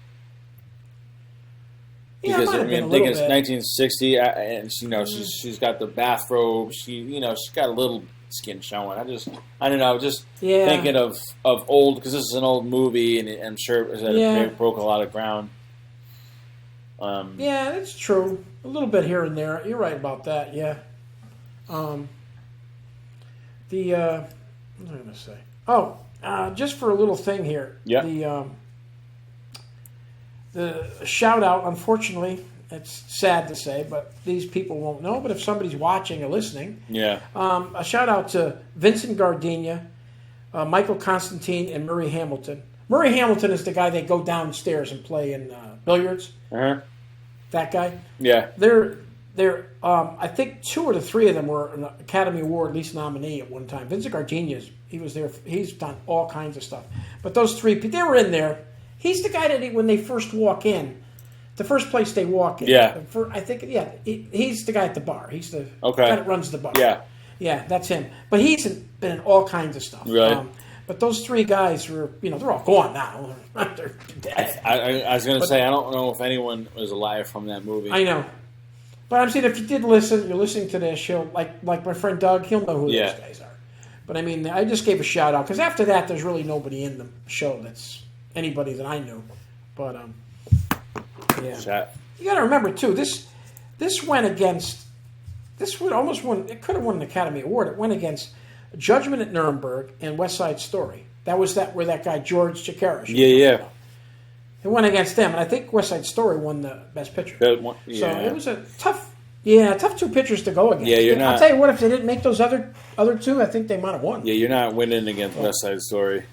Speaker 1: Because
Speaker 2: I
Speaker 1: think it's 1960, and she's got the bathrobe. She's got a little skin showing. I don't know. Just thinking of old, because this is an old movie, and I'm sure it broke a lot of ground.
Speaker 2: Yeah, that's true. A little bit here and there. You're right about that. Yeah. What was I going to say? Oh, just for a little thing here.
Speaker 1: Yeah.
Speaker 2: The shout out, unfortunately, it's sad to say, but these people won't know. But if somebody's watching or listening, a shout out to Vincent Gardenia, Michael Constantine, and Murray Hamilton. Murray Hamilton is the guy they go downstairs and play in billiards.
Speaker 1: Uh-huh.
Speaker 2: That guy.
Speaker 1: Yeah.
Speaker 2: They're I think 2 or 3 of them were an Academy Award at least nominee at one time. Vincent Gardenia, he was there. He's done all kinds of stuff. But those 3 people, they were in there. He's the guy that when they first walk in, the first place they walk in.
Speaker 1: Yeah.
Speaker 2: He's the guy at the bar. He's the guy that runs the bar.
Speaker 1: Yeah.
Speaker 2: Yeah, that's him. But he's been in all kinds of stuff.
Speaker 1: Right.
Speaker 2: But those 3 guys were, they're all gone now. They're dead.
Speaker 1: I was going to say, I don't know if anyone was alive from that movie.
Speaker 2: I know. But I'm saying if you did listen, you're listening to this, like my friend Doug, he'll know who those guys are. But I mean, I just gave a shout out because after that, there's really nobody in the show that's anybody that I knew. But yeah, you got to remember too. This went against. This would almost won. It could have won an Academy Award. It went against Judgment at Nuremberg and West Side Story. That was where that guy George Chakiris.
Speaker 1: Yeah.
Speaker 2: It went against them, and I think West Side Story won the Best Picture. So it was a tough 2 pictures to go against.
Speaker 1: Yeah, you're not.
Speaker 2: I'll tell you what, if they didn't make those other 2, I think they might have won.
Speaker 1: Yeah, you're not winning against West Side Story.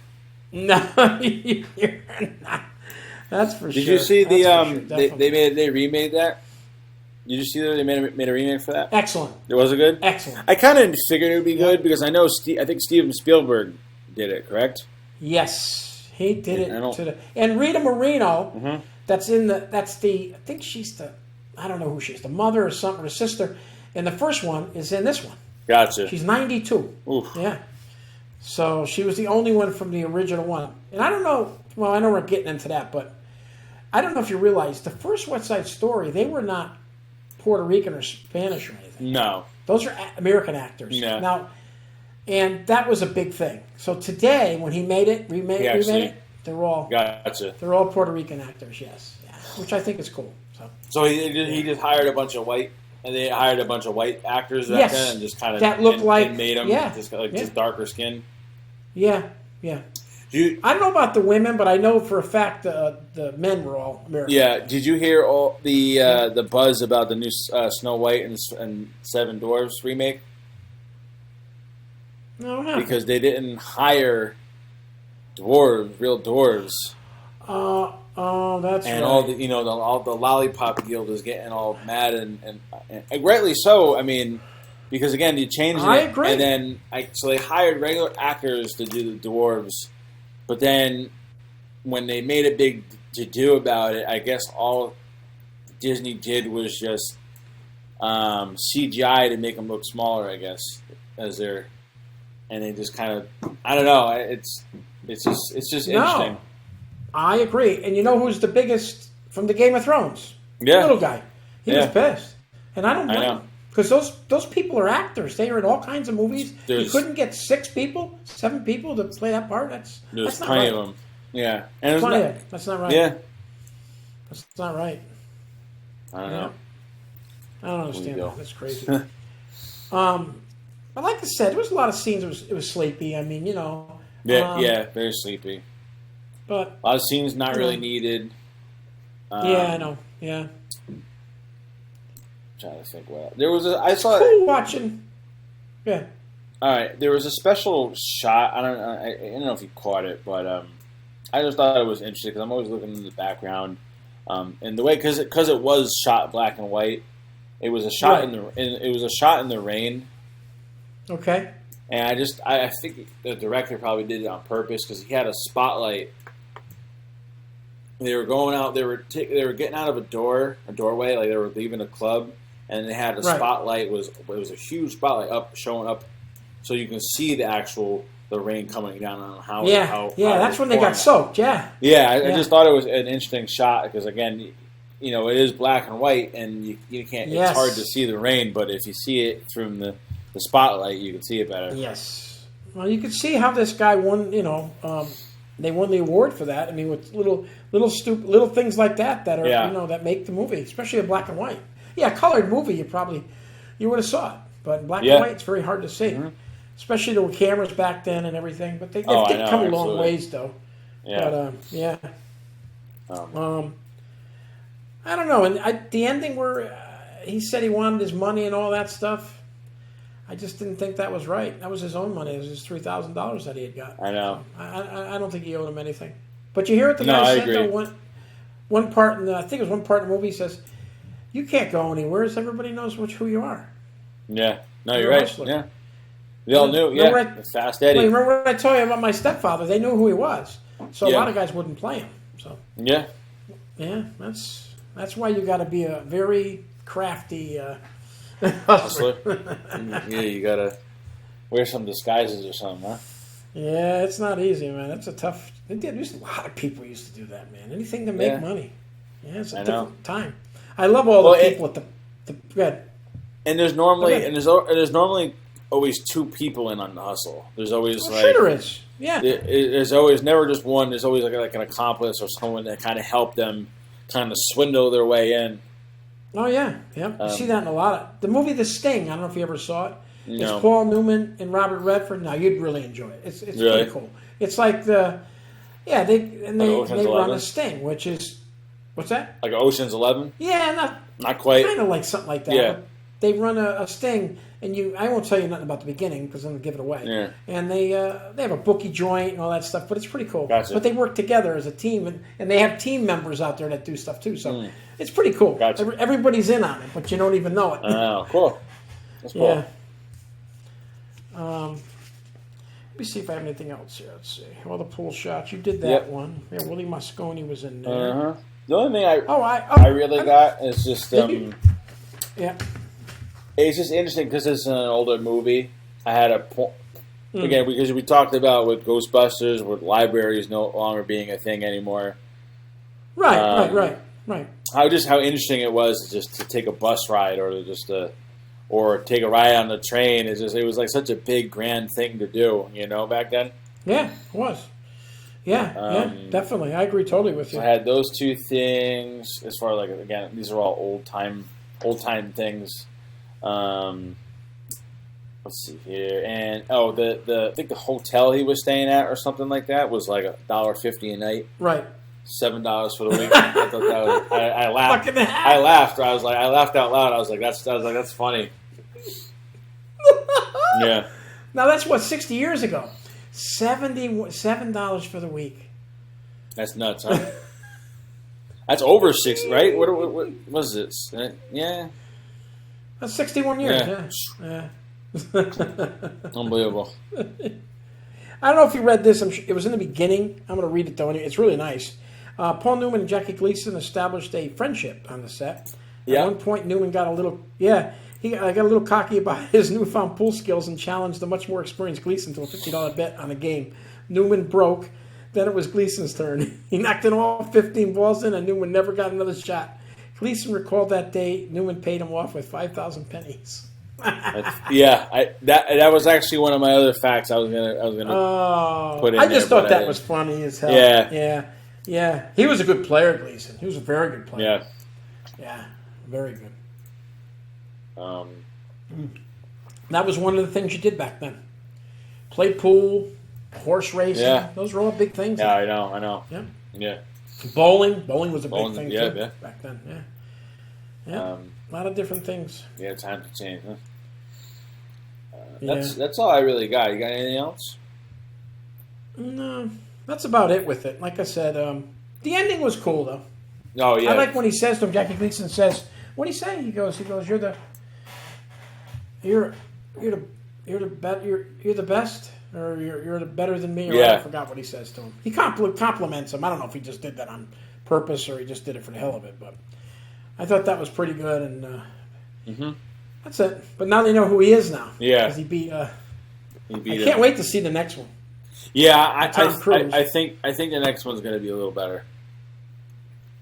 Speaker 2: No, you're not. That's for sure.
Speaker 1: Did you see they remade that? Did you see that they made a remake for that?
Speaker 2: Excellent.
Speaker 1: Was it good?
Speaker 2: Excellent.
Speaker 1: I kind of figured it would be good because I know I think Steven Spielberg did it, correct?
Speaker 2: Yes, he did it. And Rita Moreno, I think she's I don't know who she is, the mother or something, or sister. And the first one is in this one.
Speaker 1: Gotcha.
Speaker 2: She's 92.
Speaker 1: Oof.
Speaker 2: Yeah. So she was the only one from the original one. And I don't know, well, I know we're getting into that, but I don't know if you realize the first West Side Story, they were not Puerto Rican or Spanish or anything.
Speaker 1: No.
Speaker 2: Those are American actors.
Speaker 1: Yeah.
Speaker 2: Now, and that was a big thing. So today, when he remade it, they're all Puerto Rican actors, yes. Yeah. Which I think is cool.
Speaker 1: So he just hired a bunch of white, and they hired a bunch of white actors back then, and just kind of
Speaker 2: that looked like
Speaker 1: made them just darker skin.
Speaker 2: Yeah, yeah. I don't know about the women, but I know for a fact the men were all American.
Speaker 1: Yeah. Did you hear all the buzz about the new Snow White and Seven Dwarfs remake?
Speaker 2: No,
Speaker 1: because they didn't hire real dwarves.
Speaker 2: That's
Speaker 1: and
Speaker 2: right.
Speaker 1: all the Lollipop Guild is getting all mad and rightly so. I mean, because again, you changed it,
Speaker 2: I agree.
Speaker 1: And then so they hired regular actors to do the dwarves, but then when they made a big to do about it, I guess all Disney did was just CGI to make them look smaller. I guess and they just kind of I don't know. It's just interesting.
Speaker 2: I agree. And you know who's the biggest from the Game of Thrones?
Speaker 1: Yeah.
Speaker 2: The little guy. He was pissed. And I don't blame him. Because those people are actors. They are in all kinds of movies. You couldn't get 7 people to play that part. That's not
Speaker 1: plenty
Speaker 2: right.
Speaker 1: of them. Yeah. And
Speaker 2: That's not right.
Speaker 1: Yeah.
Speaker 2: That's not right.
Speaker 1: I don't know.
Speaker 2: I don't understand that. That's crazy. But like I said, there was a lot of scenes. It was sleepy. I mean,
Speaker 1: very sleepy.
Speaker 2: But
Speaker 1: a lot of scenes not really needed.
Speaker 2: I know. Yeah.
Speaker 1: I'm trying to think what there was. I saw
Speaker 2: cool watching. Yeah.
Speaker 1: All right, there was a special shot. I don't know if you caught it, but I just thought it was interesting because I'm always looking in the background, and the way because it was shot black and white. It was a shot it was a shot in the rain.
Speaker 2: Okay.
Speaker 1: And I think the director probably did it on purpose because he had a spotlight. They were going out. They were getting out of a doorway, like they were leaving a club, and they had a spotlight. It was a huge spotlight showing up, so you can see the rain coming down on how.
Speaker 2: That's when they got soaked. Yeah.
Speaker 1: Yeah, I just thought it was an interesting shot because again, it is black and white, and you can't. Yes. It's hard to see the rain, but if you see it from the spotlight, you can see it better.
Speaker 2: Yes. Well, you can see how this guy won. They won the award for that. I mean, with little things like that are that make the movie, especially a black and white. Yeah, a colored movie, you would have saw it, but in black and white, it's very hard to see, especially the cameras back then and everything. But they've come a long ways, though.
Speaker 1: Yeah.
Speaker 2: But I don't know. And the ending where he said he wanted his money and all that stuff. I just didn't think that was right. That was his own money. It was his $3,000 that he had got.
Speaker 1: I know.
Speaker 2: I don't think he owed him anything. But you hear what the guy said, though? One part I think it was one part in the movie, he says, you can't go anywhere. Everybody knows who you are.
Speaker 1: Yeah. No, you're right. Yeah. They all knew. Yeah. Fast Eddie.
Speaker 2: Well, remember what I told you about my stepfather? They knew who he was. So a lot of guys wouldn't play him. So
Speaker 1: yeah.
Speaker 2: Yeah, that's why you got to be a very crafty
Speaker 1: hustler. Yeah, you gotta wear some disguises or something, huh?
Speaker 2: Yeah, it's not easy, man. It's a tough. There's a lot of people used to do that, man. Anything to make money. Yeah, it's a different time. I love all the people with the good.
Speaker 1: And there's normally always 2 people in on the hustle. There's always
Speaker 2: sure there is. Yeah.
Speaker 1: There's always never just one. There's always like an accomplice or someone that kind of help them kind of swindle their way in.
Speaker 2: Oh, yeah. You see that in a lot of... The movie The Sting, I don't know if you ever saw it.
Speaker 1: No.
Speaker 2: It's Paul Newman and Robert Redford. Now, you'd really enjoy it. It's
Speaker 1: really?
Speaker 2: pretty cool. It's like Yeah, they
Speaker 1: Ocean's
Speaker 2: run
Speaker 1: 11?
Speaker 2: a sting, which is what's that?
Speaker 1: Like Ocean's 11?
Speaker 2: Yeah,
Speaker 1: Not quite.
Speaker 2: kind of like something like that.
Speaker 1: Yeah.
Speaker 2: But they run a sting, and I won't tell you nothing about the beginning because I'm gonna give it away.
Speaker 1: Yeah.
Speaker 2: And they have a bookie joint and all that stuff, but it's pretty cool.
Speaker 1: Gotcha.
Speaker 2: But they work together as a team, and they have team members out there that do stuff too. So it's pretty cool.
Speaker 1: Gotcha.
Speaker 2: Everybody's in on it, but you don't even know it.
Speaker 1: Oh, cool. That's cool.
Speaker 2: Yeah. Let me see if I have anything else here. Let's see. All the pool shots. You did that
Speaker 1: Yep.
Speaker 2: one. Yeah, Willie Mosconi was in there.
Speaker 1: The only thing I
Speaker 2: I
Speaker 1: really got is just
Speaker 2: yeah.
Speaker 1: it's just interesting because it's an older movie. I had a point again because we talked about with Ghostbusters, with libraries no longer being a thing anymore.
Speaker 2: Right.
Speaker 1: How interesting it was just to take a bus ride or take a ride on the train. It was like such a big grand thing to do, back then.
Speaker 2: Yeah, it was. Yeah, definitely. I agree totally with you.
Speaker 1: So I had those two things. As far as again, these are all old time things. Let's see here, and I think the hotel he was staying at or something like that was like $1.50 a night.
Speaker 2: Right.
Speaker 1: $7 for the week. I thought that was. I laughed.
Speaker 2: Fucking hell.
Speaker 1: I laughed. I laughed out loud. I was like, that's funny. Yeah.
Speaker 2: Now that's what 60 years ago. $77 for the week.
Speaker 1: That's nuts, huh? That's over 60, right? What was this? Yeah.
Speaker 2: That's 61 years. Yeah.
Speaker 1: Unbelievable.
Speaker 2: I don't know if you read this. It was in the beginning. I'm going to read it though. It's really nice. Paul Newman and Jackie Gleason established a friendship on the set.
Speaker 1: Yeah.
Speaker 2: At one point, Newman got a little he got a little cocky about his newfound pool skills and challenged the much more experienced Gleason to a $50 bet on a game. Newman broke. Then it was Gleason's turn. He knocked in all 15 balls in, and Newman never got another shot. Gleason recalled that day Newman paid him off with 5,000 pennies.
Speaker 1: That was actually one of my other facts. I was gonna put in.
Speaker 2: I just
Speaker 1: there,
Speaker 2: thought that was funny as hell. Yeah. He was a good player, Gleason. He was a very good player. Yeah, very good. That was one of the things you did back then. Play pool, horse racing. Yeah. Those were all big things.
Speaker 1: Yeah, I know. Yeah.
Speaker 2: Bowling was a big thing too back then. Yeah. A lot of different things.
Speaker 1: Yeah, time to change, huh? That's all I really got. You got anything else?
Speaker 2: No, that's about it with it. Like I said, the ending was cool though.
Speaker 1: Oh yeah.
Speaker 2: I like when he says to him, Jackie Gleason says, "What do you say?" He goes, "You're the best, or you're the better than me." Or I forgot what he says to him. He compliments him. I don't know if he just did that on purpose or he just did it for the hell of it, but I thought that was pretty good, and that's it. But now they know who he is now.
Speaker 1: Yeah,
Speaker 2: because he beat. I
Speaker 1: can't
Speaker 2: him. Wait to see the next one.
Speaker 1: Yeah, I think the next one's going to be a little better.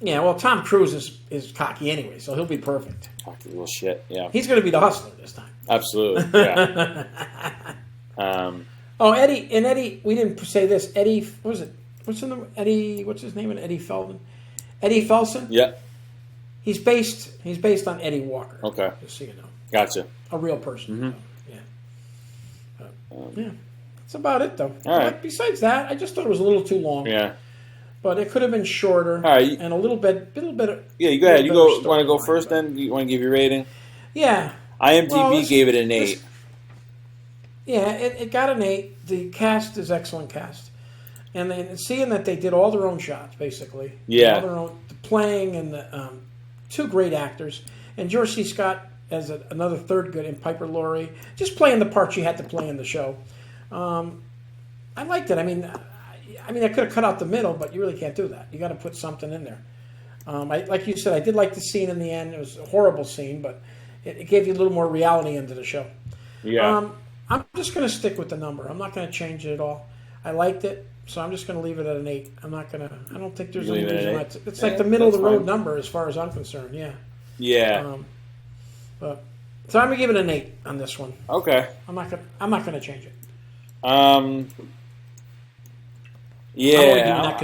Speaker 2: Yeah, well, Tom Cruise is cocky anyway, so he'll be perfect.
Speaker 1: Cocky little shit. Yeah,
Speaker 2: he's going to be the hustler this time.
Speaker 1: Absolutely. Yeah.
Speaker 2: Eddie. We didn't say this. Eddie, what was it? What's his name? Eddie. What's his name? Eddie Feldman. Eddie Felson.
Speaker 1: Yeah.
Speaker 2: He's based on Eddie Walker.
Speaker 1: Okay.
Speaker 2: Just so you know.
Speaker 1: Gotcha.
Speaker 2: A real person. Yeah. That's about it, though.
Speaker 1: All right.
Speaker 2: Besides that, I just thought it was a little too long.
Speaker 1: Yeah.
Speaker 2: But it could have been shorter.
Speaker 1: All right.
Speaker 2: And a little bit.
Speaker 1: Yeah, you go ahead. You want to go first then? You want to give your rating?
Speaker 2: Yeah.
Speaker 1: IMDb gave it an 8.
Speaker 2: Yeah, it got an 8. The cast is excellent cast. And then seeing that they did all their own shots, basically.
Speaker 1: Yeah.
Speaker 2: All their own playing and the two great actors. And George C. Scott as another third good, and Piper Laurie. Just playing the part she had to play in the show. I liked it. I mean, I could have cut out the middle, but you really can't do that. You got to put something in there. Like you said, I did like the scene in the end. It was a horrible scene, but it gave you a little more reality into the show.
Speaker 1: Yeah.
Speaker 2: I'm just going to stick with the number. I'm not going to change it at all. I liked it, so I'm just going to leave it at an 8. I don't think there's any reason why it's like the middle of the road number as far as I'm concerned. Yeah.
Speaker 1: Yeah.
Speaker 2: So I'm going to give it an 8 on this one.
Speaker 1: Okay.
Speaker 2: I'm not going to change it.
Speaker 1: Yeah.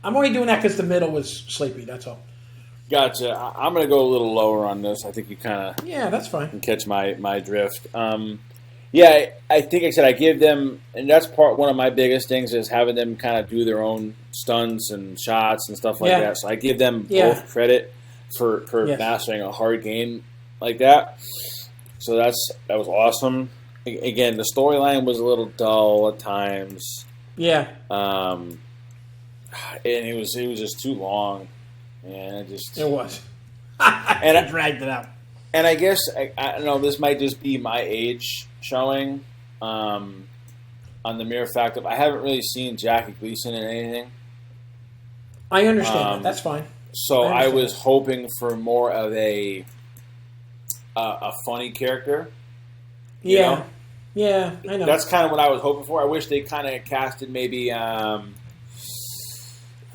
Speaker 2: I'm only doing that because the middle was sleepy. That's all.
Speaker 1: Gotcha. I'm going to go a little lower on this. I think you kind of
Speaker 2: that's fine.
Speaker 1: Can catch my drift. Yeah, I think I said I give them, and that's one of my biggest things is having them kind of do their own stunts and shots and stuff like
Speaker 2: Yeah.
Speaker 1: that. So I give them
Speaker 2: Yeah.
Speaker 1: both credit for
Speaker 2: Yes.
Speaker 1: mastering a hard game like that. So that was awesome. Again, the storyline was a little dull at times,
Speaker 2: Yeah.
Speaker 1: and it was just too long, and
Speaker 2: It was.
Speaker 1: And
Speaker 2: I dragged it out.
Speaker 1: And I guess I don't know. This might just be my age showing, on the mere fact of I haven't really seen Jackie Gleason in anything.
Speaker 2: I understand that. That's fine.
Speaker 1: So I was hoping for more of a funny character. you
Speaker 2: Yeah.
Speaker 1: know?
Speaker 2: Yeah, I know.
Speaker 1: That's kind of what I was hoping for. I wish they kind of casted maybe.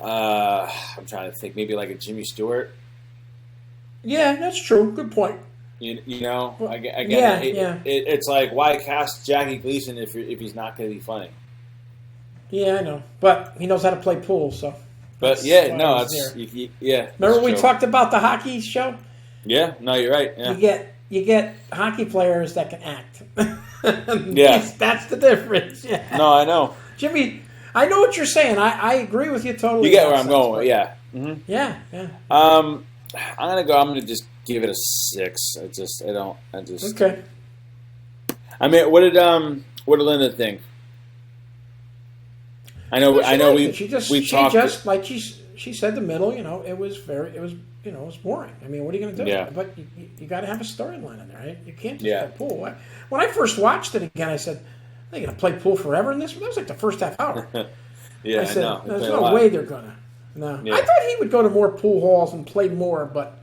Speaker 1: I'm trying to think. Maybe like a Jimmy Stewart.
Speaker 2: Yeah, that's true. Good point.
Speaker 1: You know, again,
Speaker 2: Yeah.
Speaker 1: It's like, why cast Jackie Gleason if he's not going to be funny?
Speaker 2: Yeah, I know. But he knows how to play pool, so.
Speaker 1: But
Speaker 2: that's
Speaker 1: yeah,
Speaker 2: why
Speaker 1: no,
Speaker 2: I was
Speaker 1: it's
Speaker 2: there.
Speaker 1: yeah.
Speaker 2: Remember we
Speaker 1: true.
Speaker 2: talked about the hockey show?
Speaker 1: Yeah, no, you're right. Yeah,
Speaker 2: You get hockey players that can act.
Speaker 1: Yeah.
Speaker 2: That's the difference. Yeah.
Speaker 1: no, I know.
Speaker 2: Jimmy, I know what you're saying. I agree with you totally.
Speaker 1: You get
Speaker 2: in
Speaker 1: where
Speaker 2: that
Speaker 1: I'm
Speaker 2: sense,
Speaker 1: going.
Speaker 2: but-
Speaker 1: Yeah. Mm-hmm.
Speaker 2: Yeah, yeah.
Speaker 1: I'm gonna just give it a 6.
Speaker 2: Okay.
Speaker 1: I mean, what did Linda think? I know we
Speaker 2: She just
Speaker 1: talked.
Speaker 2: like she said the middle. It was boring. I mean, what are you going to do?
Speaker 1: Yeah.
Speaker 2: But you got to have a storyline in there. Right? You can't just
Speaker 1: Yeah.
Speaker 2: play pool. When I first watched it again, I said, "They're going to play pool forever in this." That was like the first half hour.
Speaker 1: Yeah,
Speaker 2: I said,
Speaker 1: know. They
Speaker 2: "There's
Speaker 1: play a
Speaker 2: no
Speaker 1: lot.
Speaker 2: way they're gonna." No,
Speaker 1: Yeah.
Speaker 2: I thought he would go to more pool halls and play more, but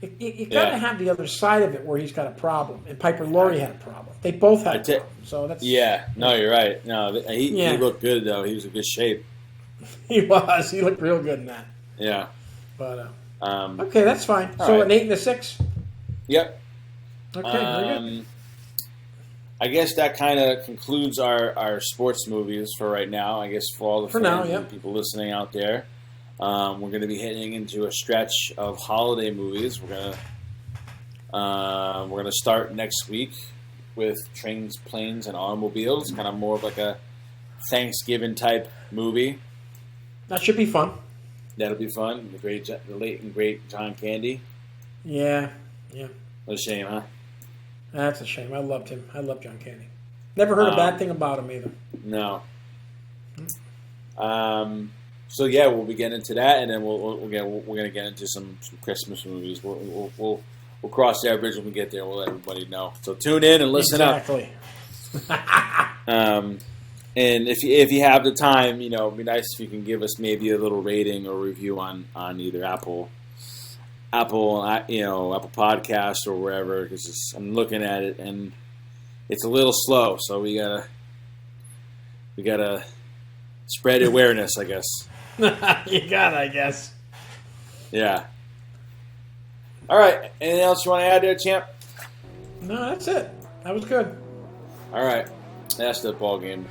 Speaker 2: you got to
Speaker 1: Yeah.
Speaker 2: have the other side of it where he's got a problem, and Piper Laurie had a problem. They both had a problem, so that's
Speaker 1: Yeah, no, you're right. No, he
Speaker 2: Yeah.
Speaker 1: looked good though. He was in good shape.
Speaker 2: He was. He looked real good in that.
Speaker 1: Yeah.
Speaker 2: But
Speaker 1: Um,
Speaker 2: okay, that's fine.
Speaker 1: all
Speaker 2: So
Speaker 1: right.
Speaker 2: an 8 and a 6.
Speaker 1: Yep.
Speaker 2: Okay, very good.
Speaker 1: I guess that kind of concludes our sports movies for right now. I guess for all the
Speaker 2: For
Speaker 1: fans
Speaker 2: now,
Speaker 1: and
Speaker 2: yep.
Speaker 1: people listening out there, we're going to be heading into a stretch of holiday movies. We're gonna start next week with Trains, Planes, and Automobiles. Kind of more of like a Thanksgiving type movie.
Speaker 2: That should be fun.
Speaker 1: That'll be fun. The late and great John Candy.
Speaker 2: Yeah.
Speaker 1: What a shame, huh?
Speaker 2: That's a shame. I loved him. I love John Candy. Never heard a bad thing about him either.
Speaker 1: No. So yeah, we'll be getting into that, and then we're gonna get into some Christmas movies. We'll cross that bridge when we get there. We'll let everybody know. So tune in and listen up. And if you have the time, it'd be nice if you can give us maybe a little rating or review on either Apple Podcast or wherever, because I'm looking at it and it's a little slow. So we gotta spread awareness, I guess.
Speaker 2: You got, I guess.
Speaker 1: Yeah. All right. Anything else you want to add there, champ?
Speaker 2: No, that's it. That was good.
Speaker 1: All right. That's the ball game.